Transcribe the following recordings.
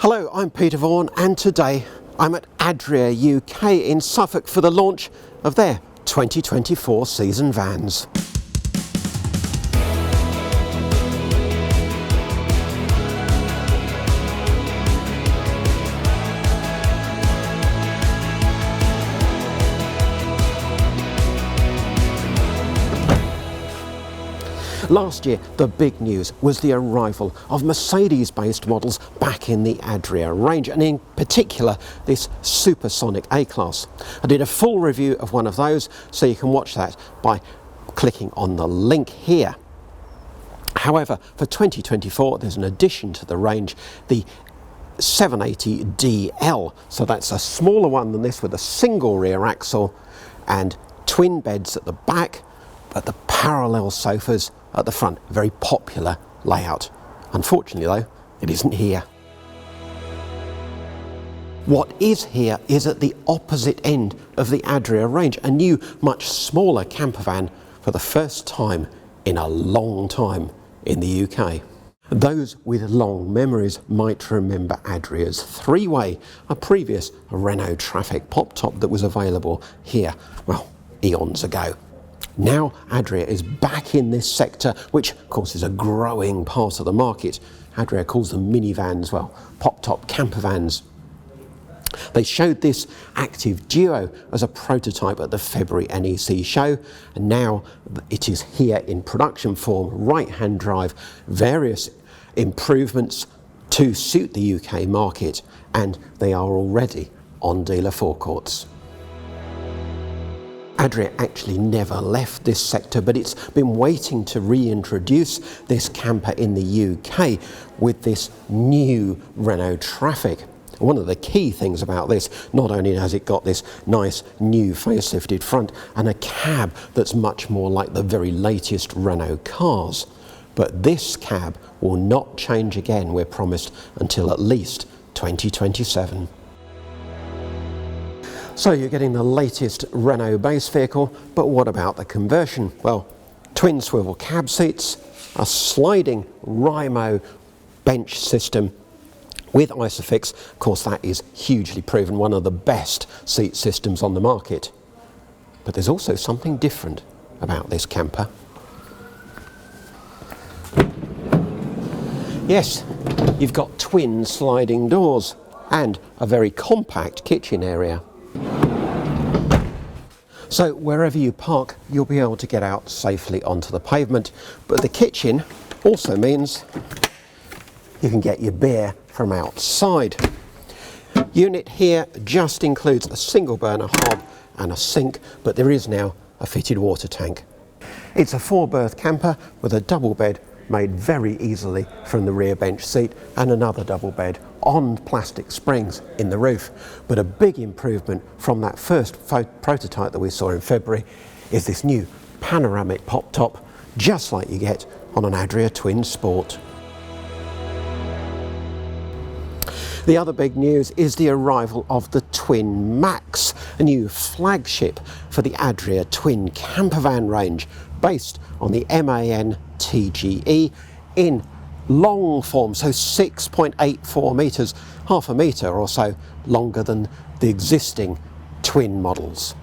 Hello, I'm Peter Vaughan and today I'm at Adria UK in Suffolk for the launch of their 2024 season vans. Last year, the big news was the arrival of Mercedes-based models back in the Adria range, and in particular, this Supersonic A-Class. I did a full review of one of those, so you can watch that by clicking on the link here. However, for 2024, there's an addition to the range, the 780DL. So that's a smaller one than this with a single rear axle and twin beds at the back, but the parallel sofas at the front. Very popular layout. Unfortunately though, it isn't here. What is here is at the opposite end of the Adria range, a new, much smaller camper van for the first time in a long time in the UK. Those with long memories might remember Adria's three-way, a previous Renault Trafic pop-top that was available here, well, eons ago. Now Adria is back in this sector, which of course is a growing part of the market. Adria calls them minivans, well, pop-top camper vans. They showed this Active Duo as a prototype at the February NEC show, and now it is here in production form, right-hand drive, various improvements to suit the UK market, and they are already on dealer forecourts. Adria actually never left this sector, but it's been waiting to reintroduce this camper in the UK with this new Renault Trafic. One of the key things about this, not only has it got this nice new facelifted front and a cab that's much more like the very latest Renault cars, but this cab will not change again, we're promised, until at least 2027. So you're getting the latest Renault base vehicle, but what about the conversion? Well, twin swivel cab seats, a sliding Rimo bench system with Isofix. Of course, that is hugely proven, one of the best seat systems on the market. But there's also something different about this camper. Yes, you've got twin sliding doors and a very compact kitchen area. So wherever you park, you'll be able to get out safely onto the pavement. But the kitchen also means you can get your beer from outside. Unit here just includes a single burner hob and a sink, but there is now a fitted water tank. It's a 4-berth camper with a double bed made very easily from the rear bench seat and another double bed on plastic springs in the roof. But a big improvement from that first prototype that we saw in February is this new panoramic pop top, just like you get on an Adria Twin Sport. The other big news is the arrival of the Twin Max, a new flagship for the Adria Twin campervan range, based on the MAN TGE in long form, so 6.84 metres, half a metre or so longer than the existing twin models.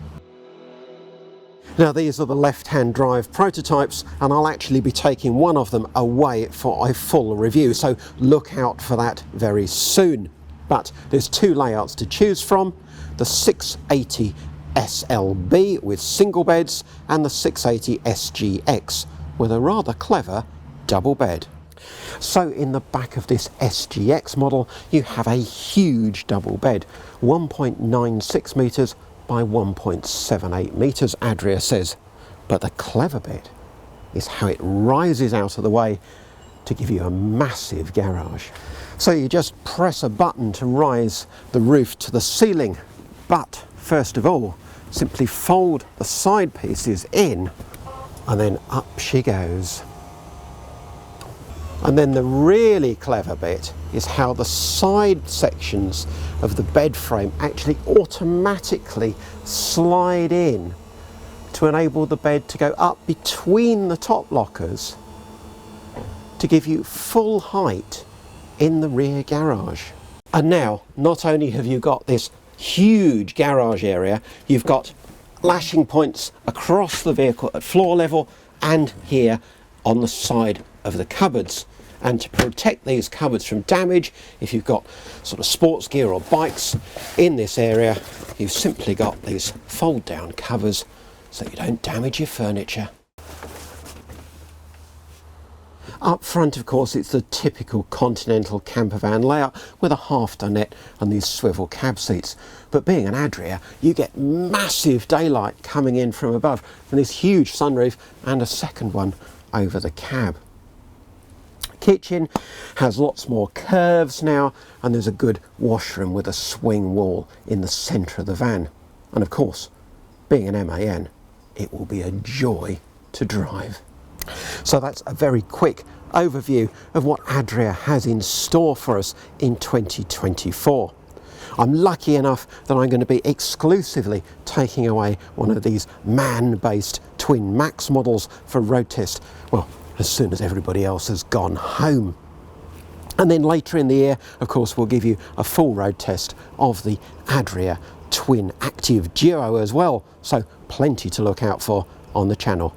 Now these are the left-hand drive prototypes, and I'll actually be taking one of them away for a full review, so look out for that very soon. But there's two layouts to choose from, the 680 SLB with single beds and the 680 SGX with a rather clever double bed. So in the back of this SGX model you have a huge double bed, 1.96 metres by 1.78 metres, Adria says. But the clever bit is how it rises out of the way to give you a massive garage. So you just press a button to rise the roof to the ceiling, but first of all simply fold the side pieces in and then up she goes. And then the really clever bit is how the side sections of the bed frame actually automatically slide in to enable the bed to go up between the top lockers to give you full height in the rear garage. And now, not only have you got this huge garage area, you've got lashing points across the vehicle at floor level and here on the side of the cupboards. And to protect these cupboards from damage, if you've got sort of sports gear or bikes in this area, you've simply got these fold down covers so you don't damage your furniture. Up front, of course, it's the typical continental camper van layout with a half dinette and these swivel cab seats. But being an Adria, you get massive daylight coming in from above and this huge sunroof and a second one over the cab. Kitchen has lots more curves now, and there's a good washroom with a swing wall in the centre of the van. And of course, being an MAN, it will be a joy to drive. So that's a very quick overview of what Adria has in store for us in 2024. I'm lucky enough that I'm going to be exclusively taking away one of these man-based Twin Max models for road test, well, as soon as everybody else has gone home. And then later in the year, of course, we'll give you a full road test of the Adria Twin Active Duo as well. So plenty to look out for on the channel.